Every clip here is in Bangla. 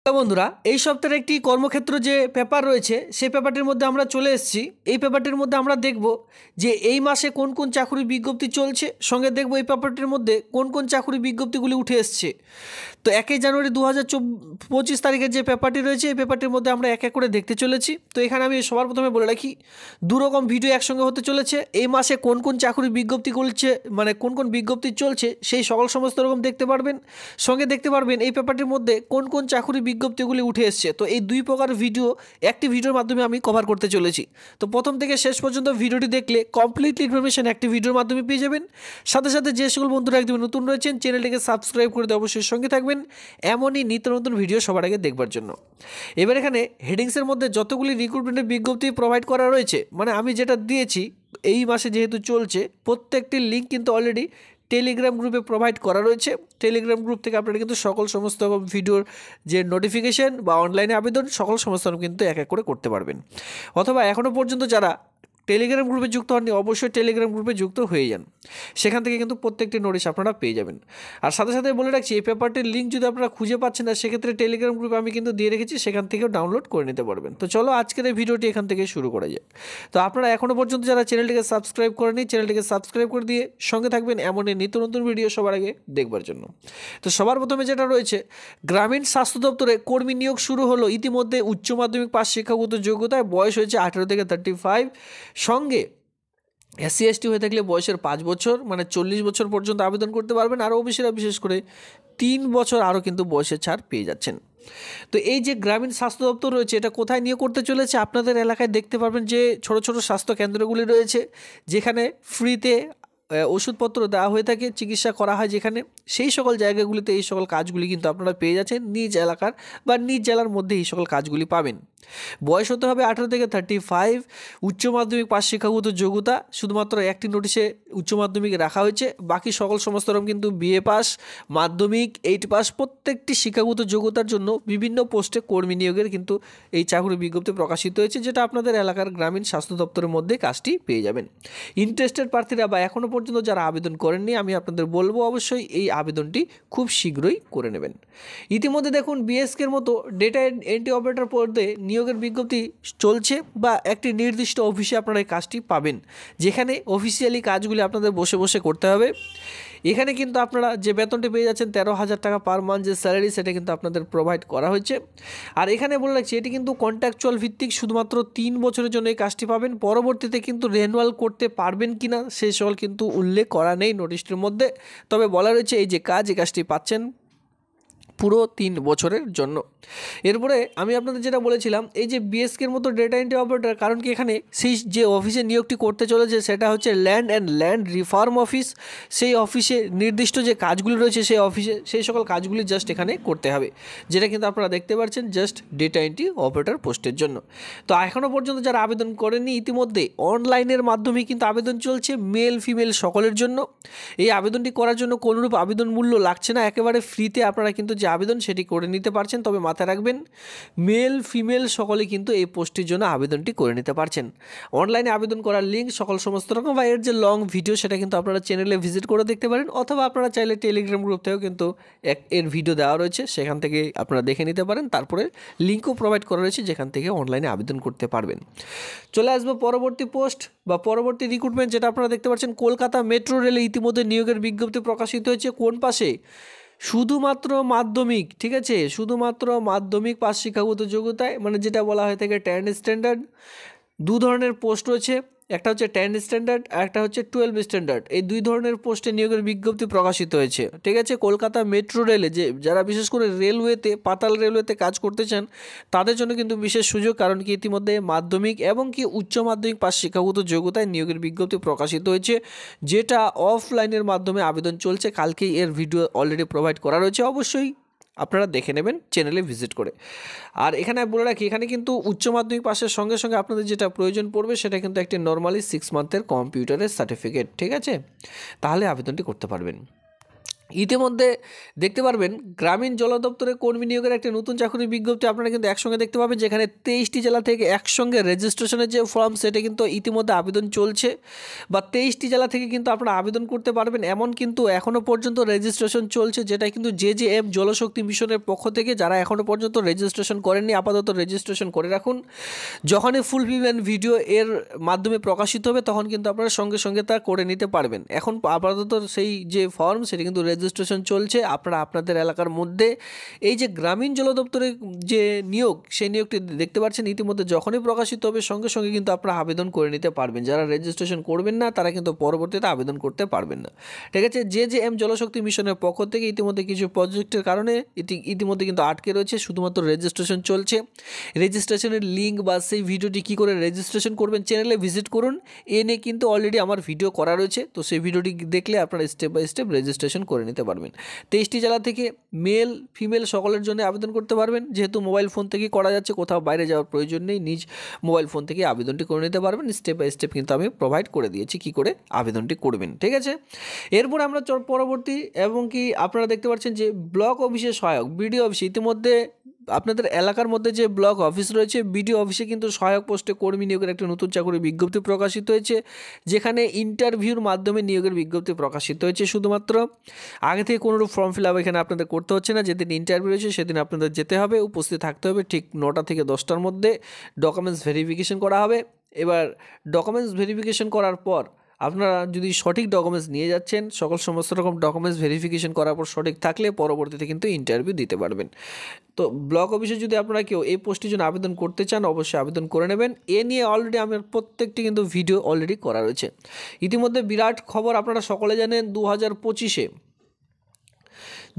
তো বন্ধুরা, এই সপ্তাহের একটি কর্মক্ষেত্র যে পেপার রয়েছে সেই পেপারটির মধ্যে আমরা চলে এসেছি। এই পেপারটির মধ্যে আমরা দেখব যে এই মাসে কোন কোন চাকরির বিজ্ঞপ্তি চলছে, সঙ্গে দেখব এই পেপারটির মধ্যে কোন কোন চাকরির বিজ্ঞপ্তিগুলি উঠে এসছে। তো 1 জানুয়ারি 2025 তারিখের যে পেপারটি রয়েছে এই পেপারটির মধ্যে আমরা এক এক করে দেখতে চলেছি। তো এখানে আমি সবার প্রথমে বলে রাখি, দুরকম ভিডিও একসঙ্গে হতে চলেছে। এই মাসে কোন কোন চাকরির বিজ্ঞপ্তি চলছে, মানে কোন কোন বিজ্ঞপ্তি চলছে সেই সমস্ত রকম দেখতে পারবেন। সঙ্গে দেখতে পারবেন এই পেপারটির মধ্যে কোন কোন চাকরির বিজ্ঞপ্তিগুলি উঠে এসছে। তো এই দুই প্রকার ভিডিও একটি ভিডিওর মাধ্যমে আমি কভার করতে চলেছি। তো প্রথম থেকে শেষ পর্যন্ত ভিডিওটি দেখলে কমপ্লিটলি ইনফরমেশন একটি ভিডিওর মাধ্যমে পেয়ে যাবেন। সাথে সাথে যে সকল বন্ধুরা একদম নতুন রয়েছেন চ্যানেলটিকে সাবস্ক্রাইব করে দিয়ে অবশ্যই সঙ্গে থাকবেন এমনই নিত্য নতুন ভিডিও সবার আগে দেখবার জন্য। এবার এখানে হেডিংসের মধ্যে যতগুলি রিক্রুটমেন্টের বিজ্ঞপ্তি প্রোভাইড করা রয়েছে, মানে আমি যেটা দিয়েছি এই মাসে যেহেতু চলছে, প্রত্যেকটি লিঙ্ক কিন্তু অলরেডি টেলিগ্রাম গ্রুপে প্রোভাইড করা রয়েছে। টেলিগ্রাম গ্রুপ থেকে আপনারা কিন্তু সমস্ত ভিডিওর যে নোটিফিকেশন বা অনলাইনে আবেদন সমস্ত কিন্তু এক এক করে করতে পারবেন। অথবা এখনও পর্যন্ত যারা টেলিগ্রাম গ্রুপে যুক্ত হননি অবশ্যই টেলিগ্রাম গ্রুপে যুক্ত হয়ে যান, সেখান থেকে কিন্তু প্রত্যেকটি নোটিশ আপনারা পেয়ে যাবেন। আর সাথে সাথে বলে রাখছি, এই পেপারটির লিঙ্ক যদি আপনারা খুঁজে পাচ্ছেন না সেক্ষেত্রে টেলিগ্রাম গ্রুপে আমি কিন্তু দিয়ে রেখেছি, সেখান থেকেও ডাউনলোড করে নিতে পারবেন। তো চলো আজকের এই ভিডিওটি এখান থেকে শুরু করা যাক। তো আপনারা এখনও পর্যন্ত যারা চ্যানেলটিকে সাবস্ক্রাইব করেনি চ্যানেলটিকে সাবস্ক্রাইব করে দিয়ে সঙ্গে থাকবেন এমনই নিত্য নতুন ভিডিও সবার আগে দেখবার জন্য। তো সবার প্রথমে যেটা রয়েছে, গ্রামীণ স্বাস্থ্য দপ্তরে কর্মী নিয়োগ শুরু হলো। ইতিমধ্যে উচ্চ মাধ্যমিক পাস শিক্ষাগত যোগ্যতায় বয়স হয়েছে 18 থেকে 35, সঙ্গে SC ST হয়ে থাকলে বয়সের 5 বছর মানে 40 বছর পর্যন্ত আবেদন করতে পারবেন। আর ওবিসিরা বিশেষ করে 3 বছর আরও কিন্তু বয়সের ছাড় পেয়ে যাচ্ছেন। তো এই যে গ্রামীণ স্বাস্থ্য দপ্তর রয়েছে এটা কোথায় নিয়োগ করতে চলেছে, আপনাদের এলাকায় দেখতে পারবেন যে ছোট ছোট স্বাস্থ্য কেন্দ্রগুলি রয়েছে যেখানে ফ্রিতে ওষুধপত্র দেওয়া হয়ে থাকে, চিকিৎসা করা হয় যেখানে, সেই সকল জায়গাগুলিতে এই সকল কাজগুলি কিন্তু আপনারা পেয়ে যাচ্ছেন নিজ এলাকার বা নিজ জেলার মধ্যে এই সকল কাজগুলি পাবেন। বয়স হতে হবে 18 থেকে 35, উচ্চ মাধ্যমিক পাস শিক্ষাগত যোগ্যতা শুধুমাত্র একটি নোটিশে উচ্চ মাধ্যমিক রাখা হয়েছে, বাকি সমস্ত রকম কিন্তু BA পাস, মাধ্যমিক 8 পাস, প্রত্যেকটি শিক্ষাগত যোগ্যতার জন্য বিভিন্ন পোস্টে কর্মী নিয়োগের কিন্তু এই চাকরি বিজ্ঞপ্তি প্রকাশিত হয়েছে, যেটা আপনাদের এলাকার গ্রামীণ স্বাস্থ্য দপ্তরের মধ্যে কাজটি পেয়ে যাবেন। ইন্টারেস্টেড প্রার্থীরা বা এখনও পর্যন্ত যারা আবেদন করেননি আমি আপনাদের বলবো অবশ্যই এই আবেদনটি খুব শীঘ্রই করে নেবেন। ইতিমধ্যে দেখুন BSKর মতো ডেটা এন্ট্রি অপারেটর পদে নিয়োগের বিজ্ঞপ্তি চলছে, বা একটি নির্দিষ্ট অফিসে আপনারা এই কাজটি পাবেন, যেখানে অফিসিয়ালি কাজগুলি আপনাদের বসে বসে করতে হবে। এখানে কিন্তু আপনারা যে বেতনটি পেয়ে যাচ্ছেন 13,000 টাকা পার মান্থ, যে স্যালারি সেটা কিন্তু আপনাদের প্রোভাইড করা হয়েছে। আর এখানে বলে রাখছি এটি কিন্তু কন্ট্রাকচুয়াল ভিত্তিক, শুধুমাত্র 3 বছরের জন্য এই কাজটি পাবেন। পরবর্তীতে কিন্তু রিনিউয়াল করতে পারবেন কিনা সেই সকল কিন্তু উল্লেখ করা নেই নোটিশটির মধ্যে, তবে বলা রয়েছে এই যে এই কাজটি পাচ্ছেন পুরো 3 বছরের জন্য। এরপরে আমি আপনাদের যেটা বলেছিলাম, এই যে BSKর মতো ডেটা এন্ট্রি অপারেটর, কারণ কি এখানে সেই যে অফিসে নিয়োগটি করতে চলেছে সেটা হচ্ছে ল্যান্ড রিফর্ম অফিস। সেই অফিসে নির্দিষ্ট যে কাজগুলি রয়েছে সেই অফিসে সেই সকল কাজগুলি জাস্ট এখানে করতে হবে, যেটা কিন্তু আপনারা দেখতে পাচ্ছেন জাস্ট ডেটা এন্ট্রি অপারেটর পোস্টের জন্য। তো এখনও পর্যন্ত যারা আবেদন করেনি ইতিমধ্যে অনলাইনের মাধ্যমে কিন্তু আবেদন চলছে, মেল ফিমেল সকলের জন্য। এই আবেদনটি করার জন্য কোনোরূপ আবেদন মূল্য লাগছে না, একেবারে ফ্রিতে আপনারা কিন্তু যে আবেদন সেটি করে নিতে পারছেন। তবে মাথায় রাখবেন মেল ফিমেল সকলে কিন্তু এই পোস্টের জন্য আবেদনটি করে নিতে পারছেন। অনলাইনে আবেদন করার লিঙ্ক সমস্ত রকম বা এর যে লং ভিডিও সেটা কিন্তু আপনারা চ্যানেলে ভিজিট করে দেখতে পারেন, অথবা আপনারা চাইলে টেলিগ্রাম গ্রুপ থেকেও কিন্তু এর ভিডিও দেওয়া রয়েছে, সেখান থেকে আপনারা দেখে নিতে পারেন। তারপরে লিঙ্কও প্রোভাইড করা রয়েছে যেখান থেকে অনলাইনে আবেদন করতে পারবেন। চলে আসবো পরবর্তী পোস্ট বা পরবর্তী রিক্রুটমেন্ট, যেটা আপনারা দেখতে পাচ্ছেন কলকাতা মেট্রো রেলে ইতিমধ্যে নিয়োগের বিজ্ঞপ্তি প্রকাশিত হয়েছে। কোন পাশে? শুধুমাত্র মাধ্যমিক, ঠিক আছে, শুধুমাত্র মাধ্যমিক পাস শিক্ষাগত যোগ্যতায়, মানে যেটা বলা হয় থাকে 10 স্ট্যান্ডার্ড। 2 ধরনের পোস্ট রয়েছে, একটা হচ্ছে 10 স্ট্যান্ডার্ড আর একটা হচ্ছে 12 স্ট্যান্ডার্ড। এই 2 ধরনের পোস্টে নিয়োগের বিজ্ঞপ্তি প্রকাশিত হয়েছে, ঠিক আছে। কলকাতা মেট্রো রেলে যারা বিশেষ করে রেলওয়েতে, পাতাল রেলওয়েতে কাজ করতে চান তাদের জন্য কিন্তু বিশেষ সুযোগ, কারণ কি ইতিমধ্যে মাধ্যমিক এবং কি উচ্চ মাধ্যমিক পাস শিক্ষাগত যোগ্যতায় নিয়োগের বিজ্ঞপ্তি প্রকাশিত হয়েছে, যেটা অফলাইনের মাধ্যমে আবেদন চলছে। কালকেই এর ভিডিও অলরেডি প্রোভাইড করা রয়েছে, অবশ্যই আপনারা দেখে নেবেন চ্যানেলে ভিজিট করে। আর এখানে বলে রাখি, এখানে কিন্তু উচ্চ মাধ্যমিক পাশের সঙ্গে সঙ্গে আপনাদের যেটা প্রয়োজন পড়বে সেটা কিন্তু একটি নর্মালি 6 মান্থের কম্পিউটারের সার্টিফিকেট, ঠিক আছে, তাহলে আবেদনটি করতে পারবেন। ইতিমধ্যে দেখতে পারবেন গ্রামীণ জল দপ্তরে কর্মী নিয়োগের একটা নতুন চাকরির বিজ্ঞপ্তি আপনারা কিন্তু একসঙ্গে দেখতে পাবেন, যেখানে 23টি জেলা থেকে একসঙ্গে রেজিস্ট্রেশনের যে ফর্ম সেটা কিন্তু ইতিমধ্যে আবেদন চলছে, বা 23টি জেলা থেকে কিন্তু আপনারা আবেদন করতে পারবেন এমন কিন্তু এখনও পর্যন্ত রেজিস্ট্রেশন চলছে, যেটা কিন্তু জেজেএম জলশক্তি মিশনের পক্ষ থেকে। যারা এখনও পর্যন্ত রেজিস্ট্রেশন করেননি আপাতত রেজিস্ট্রেশন করে রাখুন। যখনই ফুলফিলমেন্ট ভিডিও এর মাধ্যমে প্রকাশিত হবে তখন কিন্তু আপনারা সঙ্গে সঙ্গে তা করে নিতে পারবেন। এখন আপাতত সেই যে ফর্ম সেটা কিন্তু রেজিস্ট্রেশন চলছে। আপনারা আপনাদের এলাকার মধ্যে এই যে গ্রামীণ জল দপ্তরের যে নিয়োগ সেই নিয়োগটি দেখতে পাচ্ছেন ইতিমধ্যে যখনই প্রকাশিত হবে সঙ্গে সঙ্গে কিন্তু আপনারা আবেদন করে নিতে পারবেন। যারা রেজিস্ট্রেশন করবেন না তারা কিন্তু পরবর্তীতে আবেদন করতে পারবেন না। ঠিক আছে, জেজেএম জলশক্তি মিশনের পক্ষ থেকে ইতিমধ্যে কিছু প্রজেক্টের কারণে ইতিমধ্যে কিন্তু আটকে রয়েছে, শুধুমাত্র রেজিস্ট্রেশন চলছে। রেজিস্ট্রেশনের লিঙ্ক বা সেই ভিডিওটি কী করে রেজিস্ট্রেশন করবেন চ্যানেলে ভিজিট করুন, এ নিয়ে কিন্তু অলরেডি আমার ভিডিও করা রয়েছে, তো সেই ভিডিওটি দেখলে আপনারা স্টেপ বাই স্টেপ রেজিস্ট্রেশন করে নিতে পারবেন। 23টি জেলা থেকে মেল ফিমেল সকলের জন্য আবেদন করতে পারবেন, যেহেতু মোবাইল ফোন থেকে করা যাচ্ছে, কোথাও বাইরে যাওয়ার প্রয়োজন নেই, নিজ মোবাইল ফোন থেকে আবেদনটি করে নিতে পারবেন। স্টেপ বাই স্টেপ কিন্তু আমি প্রোভাইড করে দিয়েছি কী করে আবেদনটি করবেন। ঠিক আছে, এরপর আমরা পরবর্তী এবং কি আপনারা দেখতে পাচ্ছেন যে ব্লক অফিসের সহায়ক বিডিও অফিসে ইতিমধ্যে আপনাদের এলাকার মধ্যে যে ব্লক অফিস রয়েছে বিডিও অফিসে কিন্তু সহায়ক পোস্টে কর্মী নিয়োগের একটা নতুন চাকরির বিজ্ঞপ্তি প্রকাশিত হয়েছে, যেখানে ইন্টারভিউর মাধ্যমে নিয়োগের বিজ্ঞপ্তি প্রকাশিত হয়েছে। শুধুমাত্র আগে থেকে কোনোরূপ ফর্ম ফিল আপ এখানে আপনাদের করতে হচ্ছে না। যেদিন ইন্টারভিউ রয়েছে সেদিন আপনাদের যেতে হবে, উপস্থিত থাকতে হবে, ঠিক 9টা থেকে 10টার মধ্যে ডকুমেন্টস ভেরিফিকেশন করা হবে। এবার ডকুমেন্টস ভেরিফিকেশন করার পর আপনারা যদি সঠিক ডকুমেন্টস নিয়ে যাচ্ছেন, সমস্ত রকম ডকুমেন্টস ভেরিফিকেশন করার পর সঠিক থাকলে পরবর্তীতে কিন্তু ইন্টারভিউ দিতে পারবেন। তো ব্লক অফিসে যদি আপনারা কেউ এই পোস্টের জন্য আবেদন করতে চান অবশ্যই আবেদন করে নেবেন। এ নিয়ে অলরেডি আমার প্রত্যেকটি কিন্তু ভিডিও অলরেডি করা রয়েছে। ইতিমধ্যে বিরাট খবর আপনারা সকলে জানেন,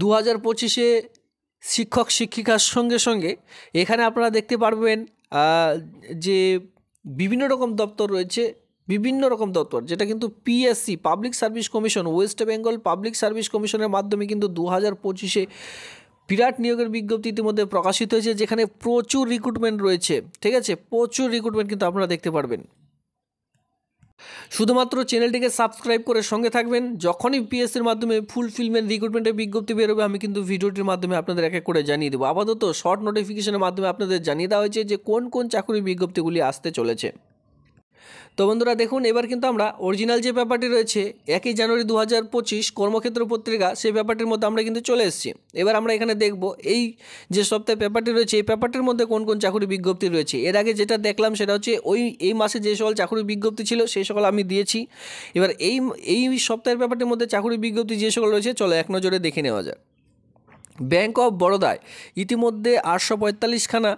2025-এ শিক্ষক শিক্ষিকার সঙ্গে সঙ্গে এখানে আপনারা দেখতে পারবেন যে বিভিন্ন রকম দপ্তর রয়েছে, বিভিন্ন রকম দপ্তর, যেটা কিন্তু PSC public service commission, West Bengal public service কমিশনের মাধ্যমে কিন্তু 2025-এ বিরাট নিয়োগের বিজ্ঞপ্তি ইতিমধ্যে প্রকাশিত হয়েছে, যেখানে প্রচুর রিক্রুটমেন্ট রয়েছে। ঠিক আছে, প্রচুর রিক্রুটমেন্ট কিন্তু আপনারা দেখতে পারবেন। শুধুমাত্র চ্যানেলটিকে সাবস্ক্রাইব করে সঙ্গে থাকবেন। যখনই পিএসসির মাধ্যমে ফুলফিলমেন্ট রিক্রুটমেন্টের বিজ্ঞপ্তি বেরোবে আমি কিন্তু ভিডিওটির মাধ্যমে আপনাদের এক এক করে জানিয়ে দেবো। আপাতত শর্ট নোটিফিকেশনের মাধ্যমে আপনাদের জানিয়ে দেওয়া হয়েছে যে কোন কোন চাকরির বিজ্ঞপ্তিগুলি আসতে চলেছে। তো বন্ধুরা দেখুন, এবার কিন্তু আমরা অরিজিনাল যে পেপারটি রয়েছে 1 জানুয়ারি 2025 কর্মক্ষেত্র পত্রিকা, সেই পেপারটির মধ্যে আমরা কিন্তু চলে এসেছি। এবার আমরা এখানে দেখব এই যে সপ্তাহে পেপারটি রয়েছে এই পেপারটির মধ্যে কোন কোন চাকরি বিজ্ঞপ্তি রয়েছে। এর আগে যেটা দেখলাম সেটা হচ্ছে এই মাসে যে সকল চাকরি বিজ্ঞপ্তি ছিল সেই সকল আমি দিয়েছি। এবার এই সপ্তাহের পেপারটির মধ্যে চাকরি বিজ্ঞপ্তি যে সকল রয়েছে চলো এক নজরে দেখে নেওয়া যায়। ব্যাংক অফ বরোদায় ইতিমধ্যে 845খানা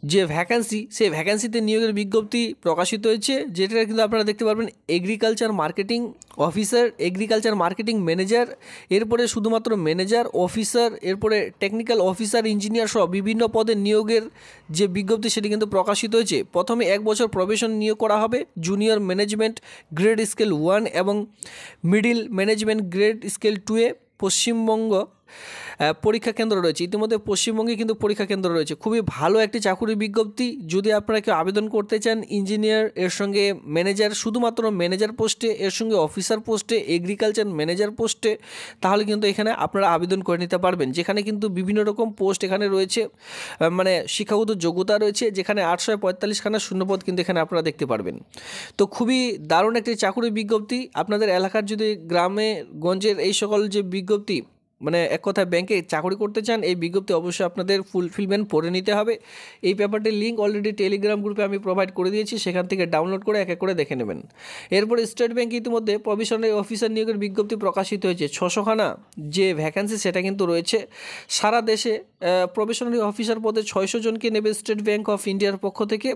যে ভ্যাকান্সি, সেই ভ্যাকান্সিতে নিয়োগের বিজ্ঞপ্তি প্রকাশিত হয়েছে, যেটা কিন্তু আপনারা দেখতে পারবেন agriculture marketing officer, agriculture marketing manager, এরপরে শুধুমাত্র ম্যানেজার অফিসার, এরপরে টেকনিক্যাল অফিসার ইঞ্জিনিয়ার সহ বিভিন্ন পদে নিয়োগের যে বিজ্ঞপ্তি সেটি কিন্তু প্রকাশিত হয়েছে। প্রথমে 1 বছর প্রবেশন নিয়োগ করা হবে জুনিয়র ম্যানেজমেন্ট গ্রেড স্কেল 1 এবং মিডিল ম্যানেজমেন্ট গ্রেড স্কেল 2-এ পশ্চিমবঙ্গ পরীক্ষা কেন্দ্র রয়েছে। ইতিমধ্যে পশ্চিমবঙ্গে কিন্তু পরীক্ষা কেন্দ্র রয়েছে। খুবই ভালো একটি চাকুরির বিজ্ঞপ্তি। যদি আপনারা কেউ আবেদন করতে চান ইঞ্জিনিয়ার, এর সঙ্গে ম্যানেজার, শুধুমাত্র ম্যানেজার পোস্টে, এর সঙ্গে অফিসার পোস্টে, এগ্রিকালচার ম্যানেজার পোস্টে, তাহলে কিন্তু এখানে আপনারা আবেদন করে নিতে পারবেন। যেখানে কিন্তু বিভিন্ন রকম পোস্ট এখানে রয়েছে, মানে শিক্ষাগত যোগ্যতা রয়েছে, যেখানে 845খানা শূন্যপদ কিন্তু এখানে আপনারা দেখতে পারবেন। তো খুবই দারুণ একটি চাকুরির বিজ্ঞপ্তি। আপনাদের এলাকার যদি গ্রামে গঞ্জের এই সকল যে বিজ্ঞপ্তি, মানে এক কথায় ব্যাংকে চাকরি করতে চান, এই বিজ্ঞপ্তি অবশ্যই আপনাদের ফুলফিলমেন্ট পড়ে নিতে হবে। এই পেপারটির লিঙ্ক অলরেডি টেলিগ্রাম গ্রুপে আমি প্রোভাইড করে দিয়েছি, সেখান থেকে ডাউনলোড করে এক এক করে দেখে নেবেন। এরপরে স্টেট ব্যাংক ইতিমধ্যে প্রভিশনারি অফিসার নিয়োগের বিজ্ঞপ্তি প্রকাশিত হয়েছে। 600খানা যে ভ্যাকান্সি সেটা কিন্তু রয়েছে। সারা দেশে প্রভিশনারি অফিসার পদে 600 জনকে নেবে স্টেট ব্যাংক অফ ইন্ডিয়ার পক্ষ থেকে।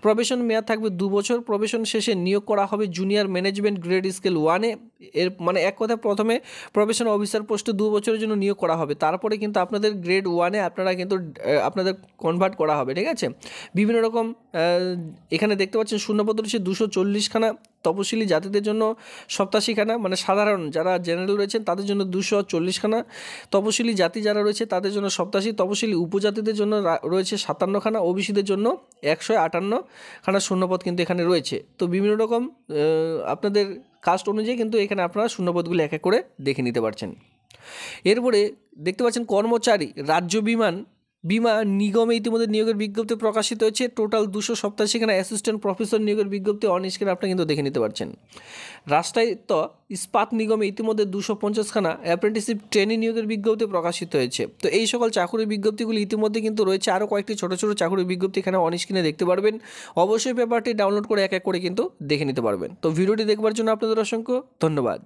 প্রবেশন মেয়াদ থাকবে 2 বছর। প্রবেশন শেষে নিয়োগ করা হবে জুনিয়র ম্যানেজমেন্ট গ্রেড স্কেল 1-এ। এর মানে এক কথায় প্রথমে প্রবেশন অফিসার পোস্টে 2 বছরের জন্য নিয়োগ করা হবে, তারপরে কিন্তু আপনাদের গ্রেড 1-এ আপনারা কিন্তু আপনাদের কনভার্ট করা হবে। ঠিক আছে, বিভিন্ন রকম এখানে দেখতে পাচ্ছেন শূন্যপদ রয়েছে 240খানা। তপশিলি জাতিদের জন্য 87খানা, মানে সাধারণ যারা জেনারেল রয়েছেন তাদের জন্য 240খানা। তপশিলি জাতি যারা রয়েছে তাদের জন্য 87। তপশিলি উপজাতিদের জন্য রয়েছে 57খানা। ওবিসিদের জন্য 158খানা শূন্যপদ কিন্তু এখানে রয়েছে। তো বিভিন্ন রকম আপনাদের কাস্ট অনুযায়ী কিন্তু এখানে আপনারা শূন্যপদগুলি এক এক করে দেখে নিতে পারছেন। এরপরে দেখতে পাচ্ছেন কর্মচারী রাজ্য বিমা নিগমে ইতিমধ্যে নিয়োগের বিজ্ঞপ্তি প্রকাশিত হয়েছে, টোটাল 287, সেখানে অ্যাসিস্ট্যান্ট প্রফেসর নিয়োগের বিজ্ঞপ্তি অন স্ক্রিনে আপনি কিন্তু দেখে নিতে পারছেন। রাষ্ট্রায়ত্ত ইস্পাত নিগমে ইতিমধ্যে 250খানা অ্যাপ্রেন্টিসশিপ ট্রেনি নিয়োগের বিজ্ঞপ্তি প্রকাশিত হয়েছে। তো এই সকল চাকরির বিজ্ঞপ্তিগুলি ইতিমধ্যে কিন্তু রয়েছে, আরও কয়েকটি ছোটো ছোটো চাকরির বিজ্ঞপ্তি এখানে অন স্ক্রিনে দেখতে পারবেন। অবশ্যই পেপারটি ডাউনলোড করে এক এক করে কিন্তু দেখে নিতে পারবেন। তো ভিডিওটি দেখবার জন্য আপনাদের অসংখ্য ধন্যবাদ।